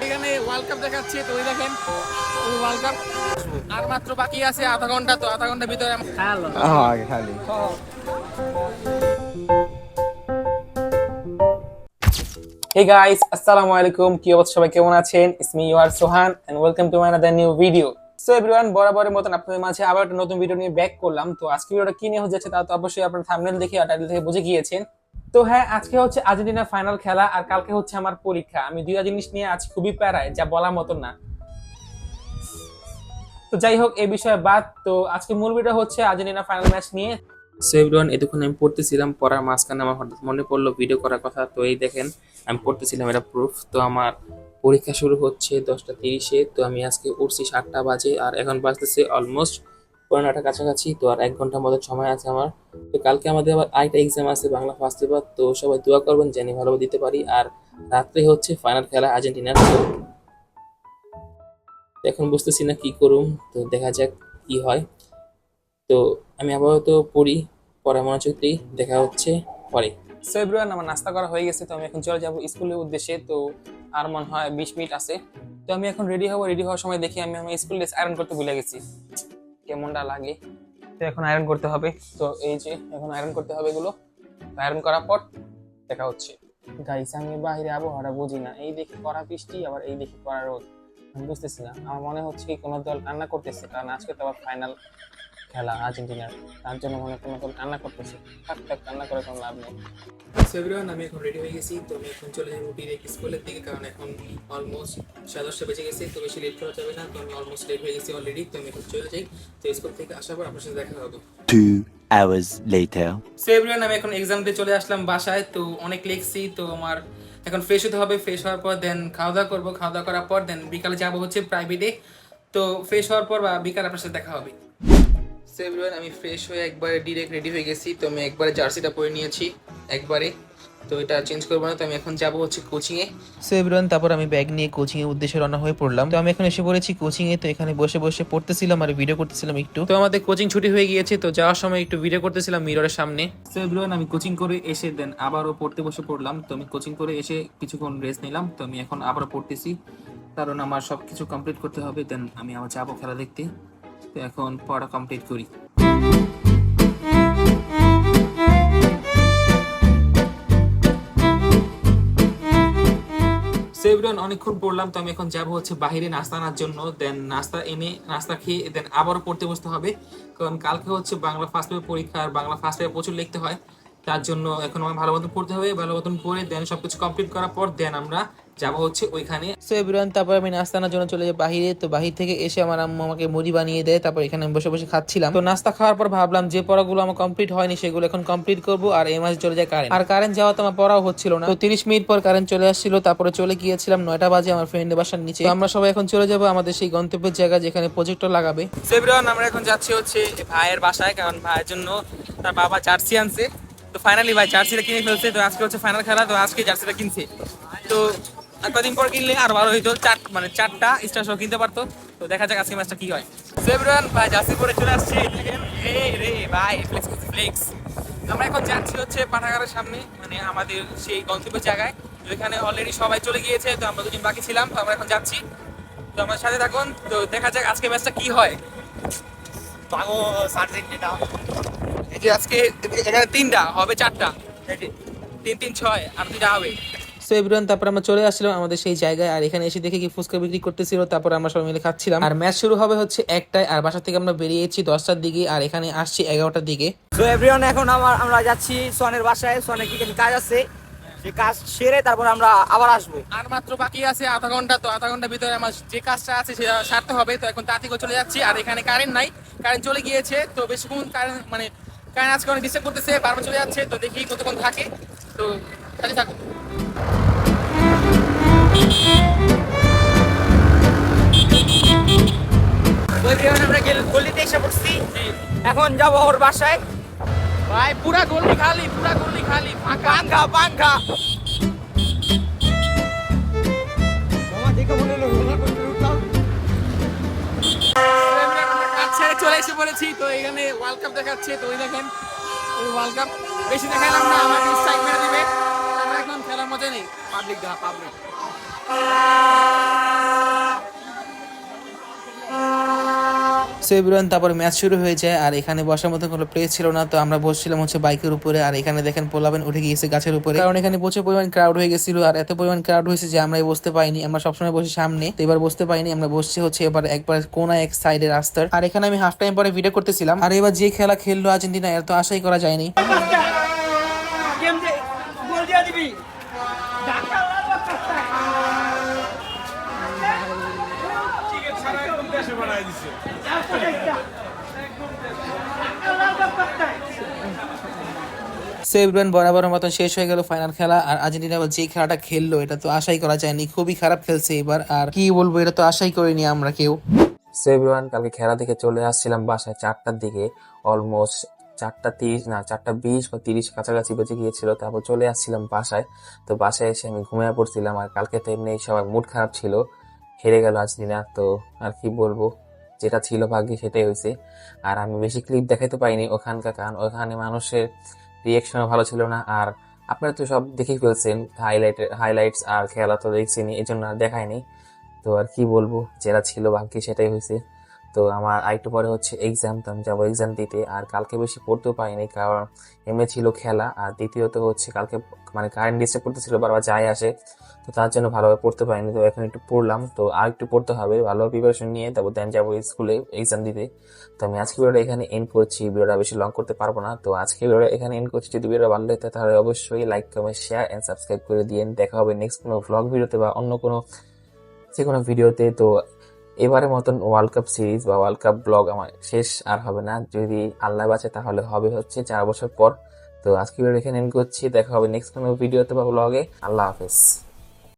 এখানে world cup দেখাচ্ছে, তো ওই দেখেন ওয়ার্ল্ড কাপ আর মাত্র বাকি আছে আধা ঘন্টা, তো আধা ঘন্টার ভিতরে খালি Hey guys, আসসালামু আলাইকুম। কি অবস্থা, সবাই কেমন আছেন? It's me, you are Sohan and welcome to another new video. So everyone, বরাবরের মতন আপনাদের মাঝে আবার একটা নতুন ভিডিও নিয়ে ব্যাক করলাম। তো আজকে ভিডিওটা কি নিয়ে হচ্ছে তা তো অবশ্যই আপনারা থাম্বনেল দেখে আর টাইটেল থেকে বুঝে গিয়েছেন। তো হ্যাঁ, আজকে হচ্ছে আর্জেন্টিনার ফাইনাল খেলা আর কালকে হচ্ছে আমার পরীক্ষা। আমি দুইটা জিনিস নিয়ে আজ খুবই প্যারায়, যা বলার মতন না। তো যাই হোক, এই বিষয়ে বাদ। তো আজকে মূল ভিডিও হচ্ছে আর্জেন্টিনা ফাইনাল ম্যাচ নিয়ে। সো এভরিওয়ান, এতক্ষণ আমি পড়তেছিলাম, পড়ার মাঝখানে আমার হঠাৎ মনে পড়লো ভিডিও করার কথা। তো এই দেখেন আমি পড়তেছিলাম, এটা প্রুফ। তো আমার পরীক্ষা শুরু হচ্ছে 10:30-এ। তো আমি আজকে উঠছি 7টা বাজে আর এখন বাজতেছে অলমোস্ট 9:15 কাছাকাছি। তো আর 1 ঘন্টার মতো সময় আছে আমার। তো কালকে আমাদের আবার আরেকটা এক্সাম আছে, বাংলা ফার্স্ট পেপার। তো সবাই দোয়া করবেন জানি ভালোভাবে দিতে পারি। আর রাত্রে হচ্ছে ফাইনাল খেলা আর্জেন্টিনার। তো এখন বুঝতেছি না কি করুম, তো দেখা যাক কি হয়। তো আমি আপাতত পড়ি, পরে মনোযোগ দিই, দেখা হচ্ছে পরে। সো এভরিওয়ান, আমার নাস্তা করা হয়ে গেছে। তো আমি এখন চলে যাবো স্কুলের উদ্দেশ্যে। তো আর মনে হয় 20 মিনিট আছে। তো আমি এখন রেডি হবো। রেডি হওয়ার সময় দেখি আমি আমার স্কুল ড্রেস আয়রন করতে ভুলে গেছি। কেমনটা লাগে। তো এখন আয়রন করতে হবে। তো এই যে এখন আয়রন করতে হবে এগুলো। আয়রন করার পর দেখা হচ্ছে। গাইস, আমি বাইরে আবহাওয়াটা বুঝি না। এই দেখি কড়া বৃষ্টি, আবার এই দেখি কড়া রোদ। আমি বুঝতেছি না। আমার মনে হচ্ছে কি কোনো দল কান্না করতেছে, কারণ আজকে তো আবার ফাইনাল খেলা আর্জেন্টিনার, তার জন্য মনে কোনো দল কান্না করতেছে। থাক কান্না করে কোনো লাভ নেই। এভরিওয়ান, আমি এখন রেডি হয়ে গেছি। তো আমি এখন চলে যাবো ডিরেক্ট স্কুলের দিকে, কারণ এখন অলমোস্ট 10:30 বেজে গেছে। তো বেশি লেট করা যাবে না। তো আমি অলমোস্ট লেট হয়ে গেছি অলরেডি। তো আমি এখন চলে যাই। তো স্কুল থেকে আসার পর আপনার সাথে দেখা হবে 2 hours later. এভরিওয়ান, আমি এখন এক্সাম দিয়ে চলে আসলাম বাসায়। তো অনেক লিখছি। তো আমার এখন ফ্রেশ হতে হবে। ফ্রেশ হওয়ার পর দেন খাওয়া দাওয়া করবো। খাওয়া দাওয়া করার পর দেন বিকালে যাবো হচ্ছে প্রাইভেটে। তো ফ্রেশ হওয়ার পর বা বিকাল আপনার সাথে দেখা হবে। এভরিওয়ান, আমি ফ্রেশ হয়ে একবারে ডিরেক্ট রেডি হয়ে গেছি। তো আমি একবারে জার্সিটা পরে নিয়েছি একবারে। তো এটা চেঞ্জ করবো না। তো আমি এখন যাবো হচ্ছে কোচিংয়ে। এভরিওয়ান, তারপর আমি ব্যাগ নিয়ে কোচিংয়ের উদ্দেশ্যে রওনা হয়ে পড়লাম। তো আমি এখন এসে পড়েছি কোচিংয়ে। তো এখানে বসে বসে পড়তেছিলাম আর ভিডিও করতেছিলাম একটু। তো আমাদের কোচিং ছুটি হয়ে গিয়েছে। তো যাওয়ার সময় একটু ভিডিও করতেছিলাম মিররের সামনে। এভরিওয়ান, আমি কোচিং করে এসে দেন আবারও পড়তে বসে পড়লাম। তো আমি কোচিং করে এসে কিছুক্ষণ রেস্ট নিলাম। তো আমি এখন আবারও পড়তেছি, কারণ আমার সব কিছু কমপ্লিট করতে হবে। দেন আমি আবার যাবো খেলা দেখতে। তো এখন পড়া কমপ্লিট করি। এভরিওয়ান, অনেকক্ষণ পড়লাম। তো আমি এখন যাবো হচ্ছে বাইরে নাস্তা আনার জন্য। দেন নাস্তা এনে নাস্তা খেয়ে দেন আবারও পড়তে বসতে হবে, কারণ কালকে হচ্ছে বাংলা ফার্স্ট পেপার পরীক্ষা। আর বাংলা ফার্স্ট পেপার প্রচুর লিখতে হয়, তার জন্য এখন আমার ভালো মতন পড়তে হবে। ভালো মতন পড়ে দেন সবকিছু কমপ্লিট করার পর দেন আমরা যাবো হচ্ছে ওইখানে। সো এভরিওয়ান, তারপর আমি নাস্তা আনার জন্য চলে যাই বাহিরে। তো বাহির থেকে এসে আমার আম্মু আমাকে মুড়ি বানিয়ে দেয়। তারপর এখানে আমি বসে বসে খাচ্ছিলাম। তো নাস্তা খাওয়ার পর ভাবলাম যে পড়াগুলো আমার কমপ্লিট হয়নি সেগুলো এখন কমপ্লিট করবো। আর এই মাসে চলে যায় কারেন্ট। আর কারেন্ট যাওয়া তো আমার পড়াও হচ্ছিল না। তো 30 মিনিট পর কারেন্ট চলে আসছিল। তারপরে চলে গিয়েছিলাম 9টা বাজে আমার ফ্রেন্ডের বাসার নিচে। আমরা সবাই এখন চলে যাবো আমাদের সেই গন্তব্যের জায়গা যেখানে প্রজেক্টর লাগাবে। এভরিওয়ান, আমরা এখন যাচ্ছি হচ্ছে ভাইয়ের বাসায়, কারণ ভাইয়ের জন্য তার বাবা জার্সি আনছে। তো ফাইনালি ভাই জার্সিটা কিনে ফেলছে। তো আজকে হচ্ছে ফাইনাল খেলা। তো আজকে জার্সিটা কিনছে। তো কদিন পর কিনলে আর ভালো হইতো, 4টা স্টার সহ কিনতে পারতো। তো দেখা যাক আজকে ম্যাচটা কি হয়। এভরিওয়ান, ভাই জার্সি পরে চলে আসছে। রে ভাই ফ্লেক্স। আমরা এখন যাচ্ছি হচ্ছে পাঠাগারের সামনে, মানে আমাদের সেই গন্তব্য জায়গায়। তো এখানে অলরেডি সবাই চলে গিয়েছে। তো আমরা দুজন বাকি ছিলাম। তো আমরা এখন যাচ্ছি। তো আমার সাথে থাকুন। তো দেখা যাক আজকে ম্যাচটা কি হয়। এই যে আজকে এখানে 3টা হবে, 4টা, 3-3-6 আর 2টা হবে। সো এভরিওয়ান, তারপর আমরা চলে আসলাম আমাদের সেই জায়গায়। আর এখানে এসে দেখি কি ফুচকা বিক্রি করতেছিল। তারপর আমরা সবাই মিলে খাচ্ছিলাম। আর ম্যাচ শুরু হবে হচ্ছে 1টায়। আর বাসা থেকে আমরা বেরিয়েছি 10টার দিকে। আর এখানে আসছি 11টার দিকে। তো এভরিওয়ান, এখন আমরা যাচ্ছি সোহানের বাসায়। সোহানের কি কাজ আছে, সেই কাজ সেরে তারপর আমরা আবার আসবো। আর মাত্র বাকি আছে আধা ঘন্টা। তো আধা ঘন্টার ভিতরে আমার যে কাজটা আছে সেটা সারতে হবে। তো এখন তাড়াতাড়ি চলে যাচ্ছি। আর এখানে কারেন্ট নাই, কারেন্ট চলে গিয়েছে। তো বেশিক্ষণ কারেন্ট আজকে অনেক ডিস্টার্ব করতেছে, বারবার চলে যাচ্ছে। তো দেখি কতক্ষণ থাকে। তো সাথে থাকুন। আমরা গলিতে এসে পড়ছি। এখন যাবো ওর বাসায়। ভাই পুরা গলি খালি, পাঙ্খা কাজ ছেড়ে চলে এসে পড়েছি। তো এখানে ওয়ার্ল্ড কাপ দেখাচ্ছে। তো ওই দেখেন এই ওয়ার্ল্ড কাপ বেশি দেখাইলাম না, আমাকে স্ট্রাইক মেরে দিবে। আমরা এখন খেলার মজা নেই। পাবলিক দেখা পাবলিক। সো এভরিওয়ান, তারপর ম্যাচ শুরু হয়ে যায় আর এখানে বসার মতো কোনো প্লেস ছিল না, তো আমরা বসছিলাম হচ্ছে বাইকের উপরে। আর এখানে দেখেন পোলাবেন উঠে গিয়েছে গাছের উপরে, কারণ এখানে প্রচুর পরিমাণ ক্রাউড হয়ে গেছিল। আর এত পরিমাণ ক্রাউড হয়েছে যে আমরা বসতে পাইনি। আমরা সবসময় বসি সামনে, তো এবার বসতে পাইনি। আমরা বসছি হচ্ছে এবার একবার কোনা এক সাইডে রাস্তার। আর এখানে আমি হাফ টাইম পরে ভিডিও করতেছিলাম। আর এবার যে খেলা খেললো আর্জেন্টিনা, এর তো আশাই করা যায়নি। সেভরেন বরাবর মতন শেষ হয়ে গেল ফাইনাল খেলা। আর আর্জেন্টিনা যে খেলাটা খেললো এটা তো আশাই করা যায়নি, খুবই খারাপ খেলছে এবার। আর কি বলবো, এটা তো আশাই করিনি আমরা কেউ। সেভরেন কালকে খেলা দেখে চলে আসছিলাম বাসায় 4টার দিকে, অলমোস্ট 4:30 না 4:20 বা 30 কাছাকাছি বেজে গিয়েছিল। তারপর চলে আসছিলাম বাসায়। তো বাসায় এসে আমি ঘুমিয়ে পড়ছিলাম। আর কালকে তো এমনি সবার মুড খারাপ ছিল, হেরে গেল আর্জেন্টিনা। তো আর কি বলবো, যেটা ছিল ভাগ্যে সেটাই হয়েছে। আর আমি বেশি ক্লিপ দেখাইতে পাইনি ওখানকার, কারণ ওখানে মানুষের রিয়েকশনও ভালো ছিল না। আর আপনারা তো সব দেখেই ফেলছেন, হাইলাইটস আর খেলা তো দেখছেনই, এই জন্য আর দেখায়নি। তো আর কি বলবো, যেটা ছিল ভাগ্যে সেটাই হয়েছে। তো আমার আরেকটু পরে হচ্ছে এক্সাম, তো আমি যাবো এক্সাম দিতে। আর কালকে বেশি পড়তেও পারিনি, কারণ এমনি ছিল খেলা। আর দ্বিতীয়ত হচ্ছে কালকে মানে কারেন্ট ডিস্টার্ব করতেছিল, বারবার যায় আসে, তো তার জন্য ভালোভাবে পড়তে পারিনি। তো এখন একটু পড়লাম, তো আর একটু পড়তে হবে, ভালোভাবে প্রিপারেশন নিয়ে তারপর দেন যাবো স্কুলে এক্সাম দিতে। তো আমি আজকে ভিডিওটা এখানে এন্ড করছি, ভিডিওটা বেশি লং করতে পারবো না। তো আজকে ভিডিওটা এখানে এন্ড করছি। যদি ভিডিওটা ভালো লাগে তাহলে অবশ্যই like, comment, share and subscribe করে দিয়েন। দেখা হবে নেক্সট কোনো ভ্লগ ভিডিওতে বা অন্য কোনো যে কোনো ভিডিওতে। তো এবারের মতন ওয়ার্ল্ড কাপ সিরিজ বা ওয়ার্ল্ড কাপ ব্লগ আমার শেষ আর হবে না, যদি আল্লাহ বাঁচে তাহলে হবে হচ্ছে 4 বছর পর। তো আজকে ভিডিও এখানে এন্ড করছি, দেখা হবে নেক্সট কোনো ভিডিওতে বা ব্লগে। আল্লাহ হাফেজ।